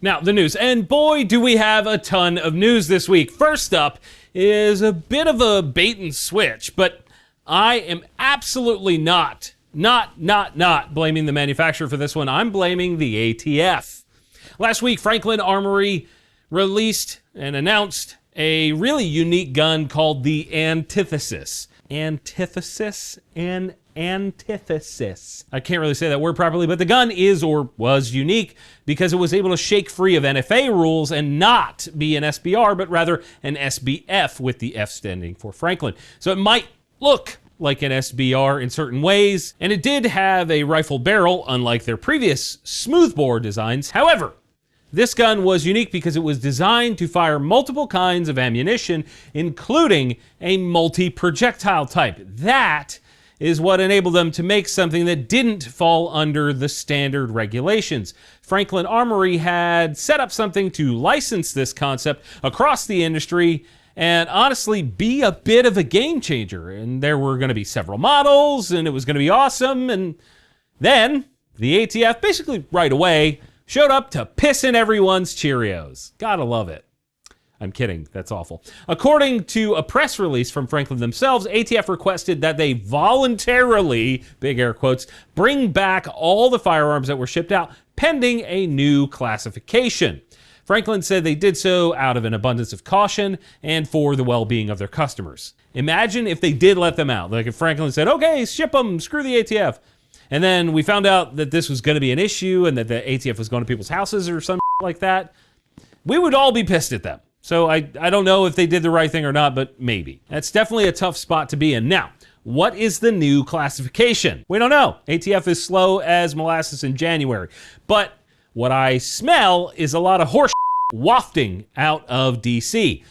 Now, the news. And boy, do we have a ton of news this week. First up is a bit of a bait and switch, but I am absolutely not blaming the manufacturer for this one. I'm blaming the ATF. Last week, Franklin Armory released and announced a really unique gun called the Antithesis. Antithesis? Antithesis. I can't really say that word properly, but the gun is or was unique because it was able to shake free of NFA rules and not be an SBR, but rather an SBF, with the F standing for Franklin. So it might look like an SBR in certain ways, and it did have a rifled barrel, unlike their previous smoothbore designs. However, this gun was unique because it was designed to fire multiple kinds of ammunition, including a multi-projectile type. That is what enabled them to make something that didn't fall under the standard regulations. Franklin Armory had set up something to license this concept across the industry and honestly be a bit of a game changer. And there were going to be several models, and it was going to be awesome. And then the ATF, basically right away, showed up to piss in everyone's Cheerios. Gotta love it. I'm kidding, that's awful. According to a press release from Franklin themselves, ATF requested that they voluntarily, big air quotes, bring back all the firearms that were shipped out pending a new classification. Franklin said they did so out of an abundance of caution and for the well-being of their customers. Imagine if they did let them out. Like if Franklin said, okay, ship them, screw the ATF. And then we found out that this was going to be an issue and that the ATF was going to people's houses or something like that. We would all be pissed at them. So I don't know if they did the right thing or not, but maybe. That's definitely a tough spot to be in. Now, what is the new classification? We don't know. ATF is slow as molasses in January. But what I smell is a lot of horse wafting out of DC.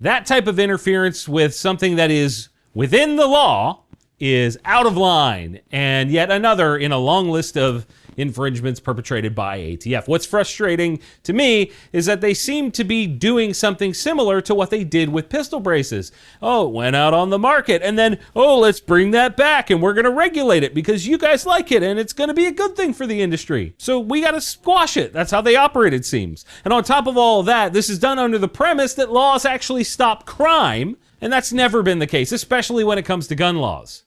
That type of interference with something that is within the law is out of line, and yet another in a long list of infringements perpetrated by ATF. What's frustrating to me is that they seem to be doing something similar to what they did with pistol braces. Oh, it went out on the market, and then, oh, let's bring that back, and we're going to regulate it because you guys like it, and it's going to be a good thing for the industry. So we got to squash it. That's how they operate, it seems. And on top of all of that, this is done under the premise that laws actually stop crime, and that's never been the case, especially when it comes to gun laws.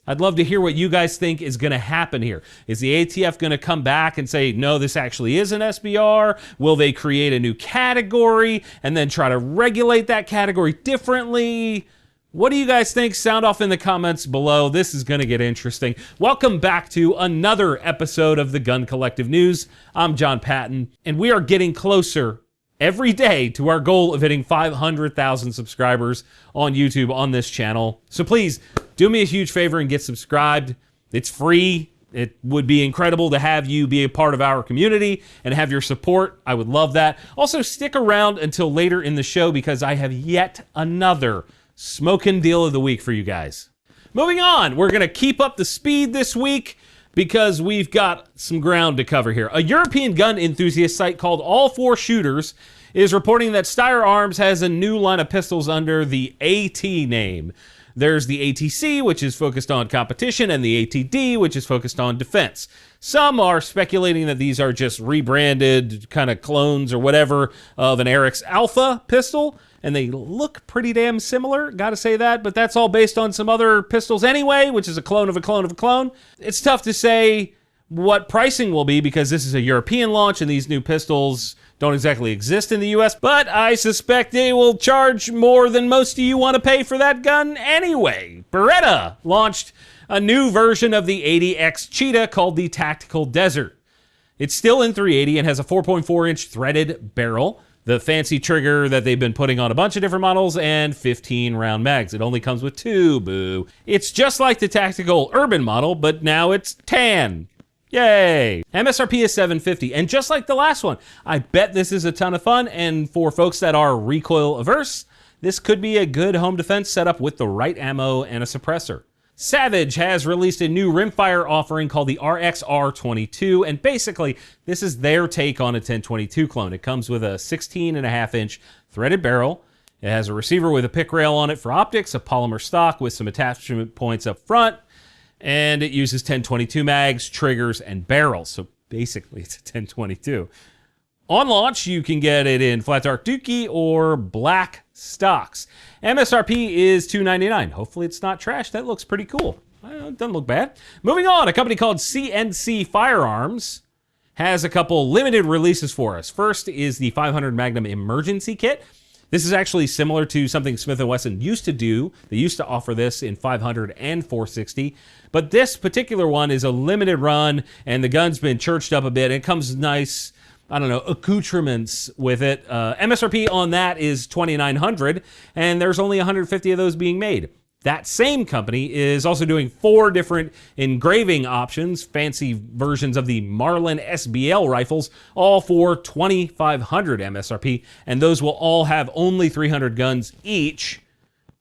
I'd love to hear what you guys think is going to happen here. Is the ATF going to come back and say, no, this actually is an SBR? Will they create a new category and then try to regulate that category differently? What do you guys think? Sound off in the comments below. This is going to get interesting. Welcome back to another episode of the Gun Collective News. I'm John Patton, and we are getting closer every day to our goal of hitting 500,000 subscribers on YouTube on this channel. So please do me a huge favor and get subscribed. It's free. It would be incredible to have you be a part of our community and have your support. I would love that. Also, stick around until later in the show because I have yet another smoking deal of the week for you guys. Moving on, we're going to keep up the speed this week because we've got some ground to cover here. A European gun enthusiast site called All Four Shooters is reporting that Steyr Arms has a new line of pistols under the AT name. There's the ATC, which is focused on competition, and the ATD, which is focused on defense. Some are speculating that these are just rebranded kind of clones or whatever of an Eric's Alpha pistol, and they look pretty damn similar, gotta say that, but that's all based on some other pistols anyway, which is a clone of a clone of a clone. It's tough to say what pricing will be because this is a European launch and these new pistols don't exactly exist in the US, but I suspect they will charge more than most of you want to pay for that gun anyway. Beretta launched a new version of the 80X Cheetah called the Tactical Desert. It's still in 380 and has a 4.4-inch threaded barrel, the fancy trigger that they've been putting on a bunch of different models, and 15-round mags. It only comes with 2, boo. It's just like the Tactical Urban model, but now it's tan. Yay! MSRP is $750, and just like the last one, I bet this is a ton of fun, and for folks that are recoil averse, this could be a good home defense setup with the right ammo and a suppressor. Savage has released a new rimfire offering called the RXR22, and basically, this is their take on a 1022 clone. It comes with a 16.5-inch threaded barrel. It has a receiver with a pick rail on it for optics, a polymer stock with some attachment points up front, and it uses 1022 mags, triggers, and barrels. So basically, it's a 1022. On launch, you can get it in Flat Dark Dookie or Black Stocks. MSRP is $2.99. Hopefully it's not trash. That looks pretty cool. It doesn't look bad. Moving on, a company called CNC Firearms has a couple limited releases for us. First is the 500 Magnum Emergency Kit. This is actually similar to something Smith & Wesson used to do. They used to offer this in 500 and 460. But this particular one is a limited run, and the gun's been churched up a bit. It comes nice, I don't know, accoutrements with it. MSRP on that is $2,900, and there's only 150 of those being made. That same company is also doing 4 different engraving options, fancy versions of the Marlin SBL rifles, all for $2,500 MSRP, and those will all have only 300 guns each.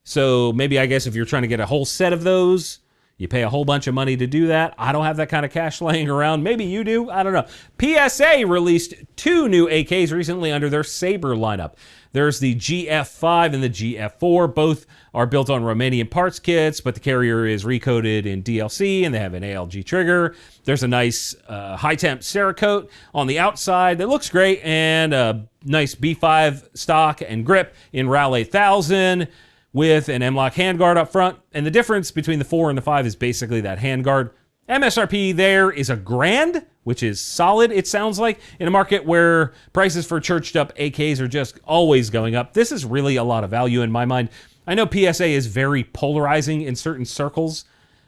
So maybe, I guess, if you're trying to get a whole set of those, you pay a whole bunch of money to do that. I don't have that kind of cash laying around. Maybe you do. I don't know. PSA released 2 new AKs recently under their Saber lineup. There's the GF5 and the GF4. Both are built on Romanian parts kits, but the carrier is recoded in DLC, and they have an ALG trigger. There's a nice high-temp Cerakote on the outside that looks great, and a nice B5 stock and grip in RAL 8000 with an M-LOK handguard up front. And the difference between the 4 and the 5 is basically that handguard. MSRP there is $1,000, which is solid, it sounds like, in a market where prices for churched up AKs are just always going up. This is really a lot of value in my mind. I know PSA is very polarizing in certain circles,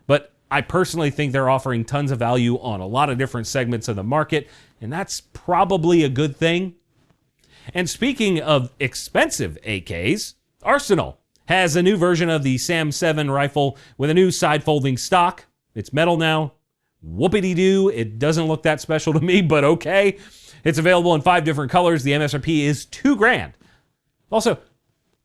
but I personally think they're offering tons of value on a lot of different segments of the market, and that's probably a good thing. And speaking of expensive AKs, Arsenal has a new version of the SAM-7 rifle with a new side-folding stock. It's metal now. Whoopity-doo. It doesn't look that special to me, but okay. It's available in 5 different colors. The MSRP is $2,000. Also,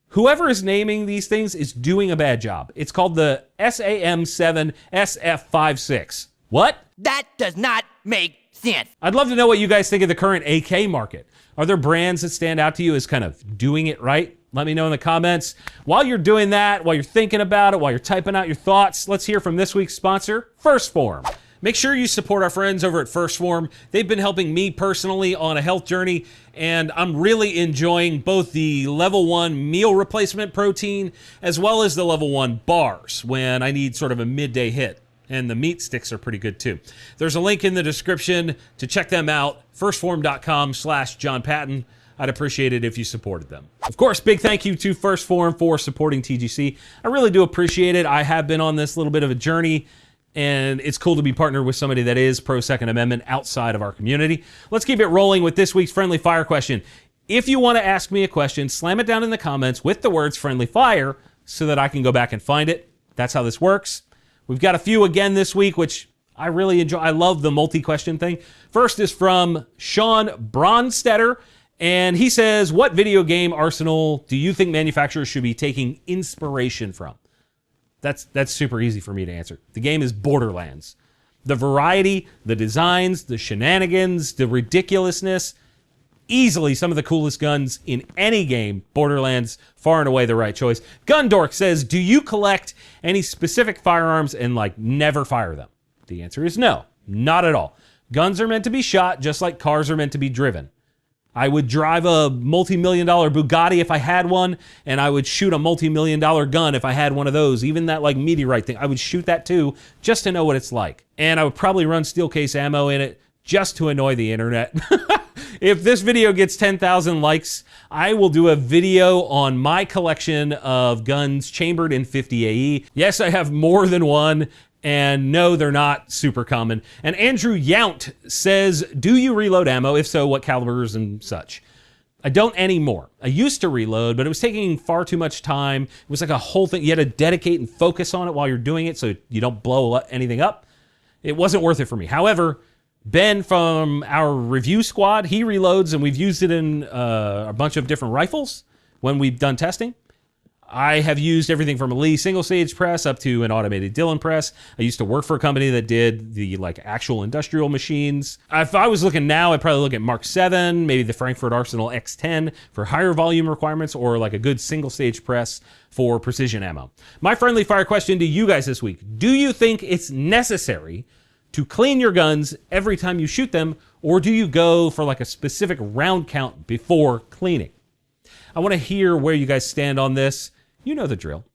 whoever is naming these things is doing a bad job. It's called the SAM-7 SF56. What? That does not make sense. I'd love to know what you guys think of the current AK market. Are there brands that stand out to you as kind of doing it right? Let me know in the comments. While you're doing that, while you're thinking about it, while you're typing out your thoughts, let's hear from this week's sponsor, First Form. Make sure you support our friends over at First Form. They've been helping me personally on a health journey, and I'm really enjoying both the level 1 meal replacement protein as well as the level 1 bars when I need sort of a midday hit. And the meat sticks are pretty good too. There's a link in the description to check them out, firstform.com/John Patton. I'd appreciate it if you supported them. Of course, big thank you to First Form for supporting TGC. I really do appreciate it. I have been on this little bit of a journey, and it's cool to be partnered with somebody that is pro-Second Amendment outside of our community. Let's keep it rolling with this week's Friendly Fire question. If you want to ask me a question, slam it down in the comments with the words Friendly Fire so that I can go back and find it. That's how this works. We've got a few again this week, which I really enjoy. I love the multi-question thing. First is from Sean Bronstetter. And he says, what video game arsenal do you think manufacturers should be taking inspiration from? That's super easy for me to answer. The game is Borderlands. The variety, the designs, the shenanigans, the ridiculousness, easily some of the coolest guns in any game. Borderlands, far and away the right choice. Gundork says, do you collect any specific firearms and never fire them? The answer is no, not at all. Guns are meant to be shot just like cars are meant to be driven. I would drive a multi-million-dollar Bugatti if I had one, and I would shoot a multi-million-dollar gun if I had one of those. Even that meteorite thing, I would shoot that too, just to know what it's like. And I would probably run steel case ammo in it just to annoy the internet. If this video gets 10,000 likes, I will do a video on my collection of guns chambered in 50 AE. Yes, I have more than one. And no, they're not super common. And Andrew Yount says, do you reload ammo? If so, what calibers and such? I don't anymore. I used to reload, but it was taking far too much time. It was like a whole thing. You had to dedicate and focus on it while you're doing it so you don't blow anything up. It wasn't worth it for me. However, Ben from our review squad, he reloads, and we've used it in a bunch of different rifles when we've done testing. I have used everything from a Lee single-stage press up to an automated Dillon press. I used to work for a company that did the actual industrial machines. If I was looking now, I'd probably look at Mark 7, maybe the Frankfurt Arsenal X10 for higher volume requirements, or a good single-stage press for precision ammo. My friendly fire question to you guys this week: do you think it's necessary to clean your guns every time you shoot them, or do you go for like a specific round count before cleaning? I want to hear where you guys stand on this. You know the drill.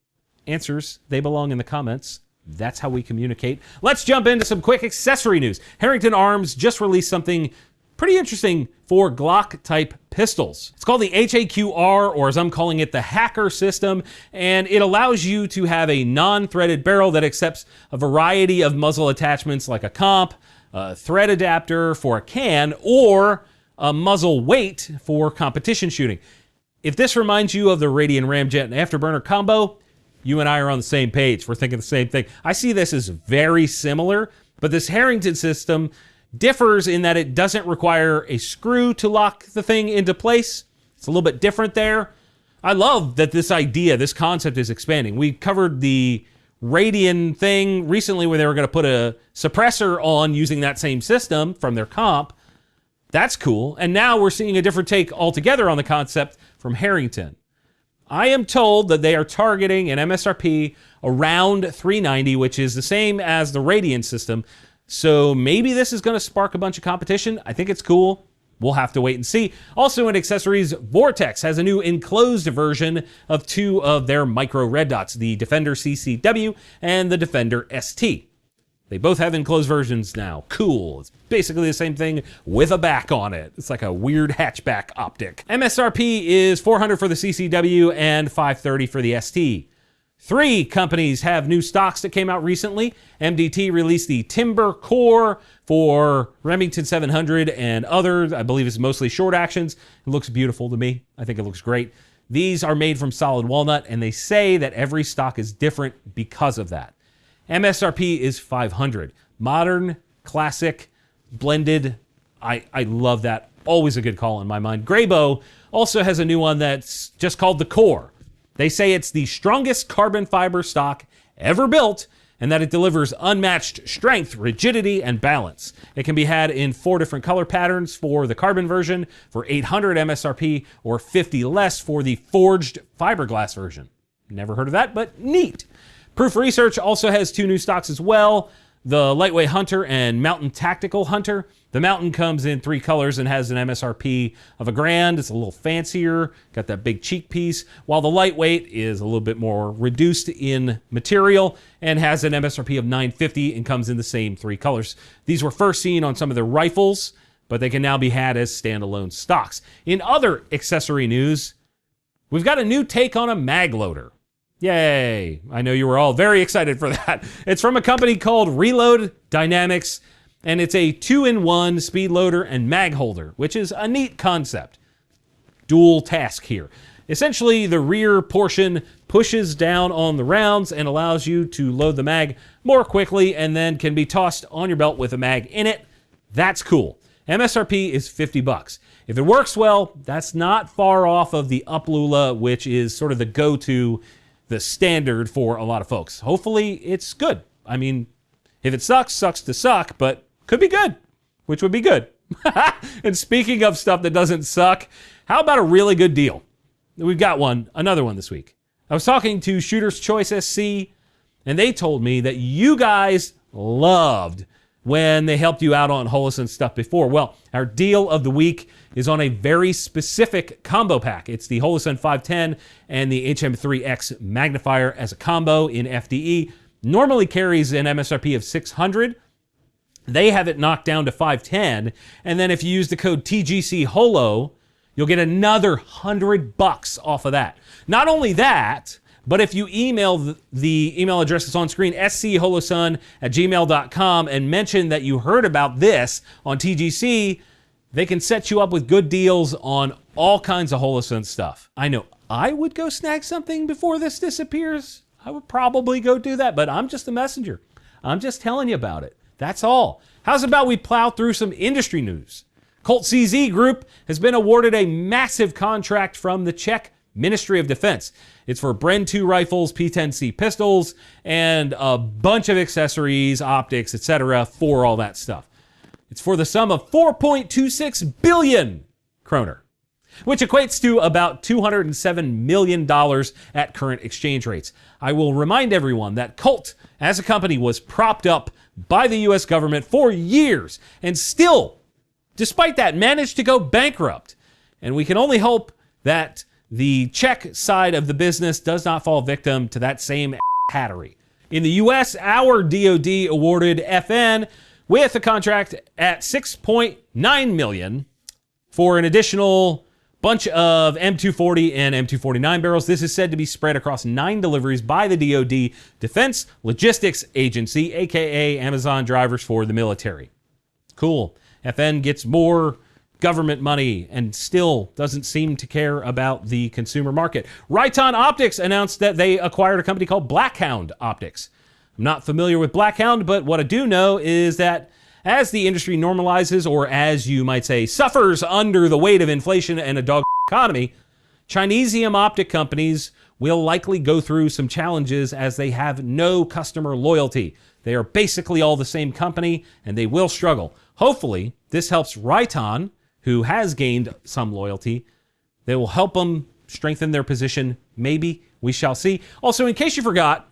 Answers, they belong in the comments. That's how we communicate. Let's jump into some quick accessory news. Harrington Arms just released something pretty interesting for Glock-type pistols. It's called the HAQR, or as I'm calling it, the Hacker system, and it allows you to have a non-threaded barrel that accepts a variety of muzzle attachments like a comp, a thread adapter for a can, or a muzzle weight for competition shooting. If this reminds you of the Radian Ramjet and Afterburner combo, you and I are on the same page. We're thinking the same thing. I see this as very similar, but this Harrington system differs in that it doesn't require a screw to lock the thing into place. It's a little bit different there. I love that this idea, this concept is expanding. We covered the Radian thing recently where they were going to put a suppressor on using that same system from their comp. That's cool. And now we're seeing a different take altogether on the concept from Harrington. I am told that they are targeting an MSRP around $390, which is the same as the Radian system. So maybe this is going to spark a bunch of competition. I think it's cool. We'll have to wait and see. Also in accessories, Vortex has a new enclosed version of two of their micro red dots, the Defender CCW and the Defender ST. They both have enclosed versions now. Cool. It's basically the same thing with a back on it. It's like a weird hatchback optic. MSRP is $400 for the CCW and $530 for the ST. 3 companies have new stocks that came out recently. MDT released the Timber Core for Remington 700 and others. I believe it's mostly short actions. It looks beautiful to me. I think it looks great. These are made from solid walnut, and they say that every stock is different because of that. MSRP is $500. Modern, classic, blended. I love that. Always a good call in my mind. Graybow also has a new one that's just called the Core. They say it's the strongest carbon fiber stock ever built, and that it delivers unmatched strength, rigidity, and balance. It can be had in 4 different color patterns for the carbon version, for $800 MSRP, or $50 less for the forged fiberglass version. Never heard of that, but neat. Proof Research also has 2 new stocks as well, the Lightweight Hunter and Mountain Tactical Hunter. The Mountain comes in 3 colors and has an MSRP of $1,000. It's a little fancier, got that big cheek piece, while the Lightweight is a little bit more reduced in material and has an MSRP of $950 and comes in the same 3 colors. These were first seen on some of the rifles, but they can now be had as standalone stocks. In other accessory news, we've got a new take on a mag loader. Yay! I know you were all very excited for that. It's from a company called Reload Dynamics, and it's a 2-in-1 speed loader and mag holder, which is a neat concept. Dual task here. Essentially, the rear portion pushes down on the rounds and allows you to load the mag more quickly and then can be tossed on your belt with a mag in it. That's cool. MSRP is $50. If it works well, that's not far off of the Uplula, which is sort of the go-to, the standard for a lot of folks. Hopefully it's good. I mean, if it sucks, sucks to suck, but could be good, which would be good. And speaking of stuff that doesn't suck, how about a really good deal? We've got another one this week. I was talking to Shooter's Choice SC, and they told me that you guys loved when they helped you out on Holosun stuff before. Well, our deal of the week is on a very specific combo pack. It's the Holosun 510 and the HM3X magnifier as a combo in FDE. Normally carries an MSRP of $600. They have it knocked down to $510. And then if you use the code TGC Holo, you'll get another $100 off of that. Not only that, but if you email the email address that's on screen, scholosun@gmail.com, and mention that you heard about this on TGC, they can set you up with good deals on all kinds of Holosun stuff. I know I would go snag something before this disappears. I would probably go do that, but I'm just a messenger. I'm just telling you about it. That's all. How's about we plow through some industry news? Colt CZ Group has been awarded a massive contract from the Czech Ministry of Defense. It's for Bren 2 rifles, P10C pistols, and a bunch of accessories, optics, etc. for all that stuff. It's for the sum of 4.26 billion kroner. which equates to about $207 million at current exchange rates. I will remind everyone that Colt, as a company, was propped up by the U.S. government for years and still, despite that, managed to go bankrupt. And we can only hope that the Czech side of the business does not fall victim to that same hattery. In the U.S., our DoD awarded FN with a contract at $6.9 million for an additional bunch of M240 and M249 barrels. This is said to be spread across 9 deliveries by the DoD Defense Logistics Agency, aka Amazon drivers for the military. Cool. FN gets more government money and still doesn't seem to care about the consumer market. Riton Optics announced that they acquired a company called Blackhound Optics. I'm not familiar with Blackhound, but what I do know is that as the industry normalizes, or as you might say, suffers under the weight of inflation and a dog economy, Chinesium optic companies will likely go through some challenges as they have no customer loyalty. They are basically all the same company, and they will struggle. Hopefully, this helps Riton, who has gained some loyalty. They will help them strengthen their position. Maybe. We shall see. Also, in case you forgot,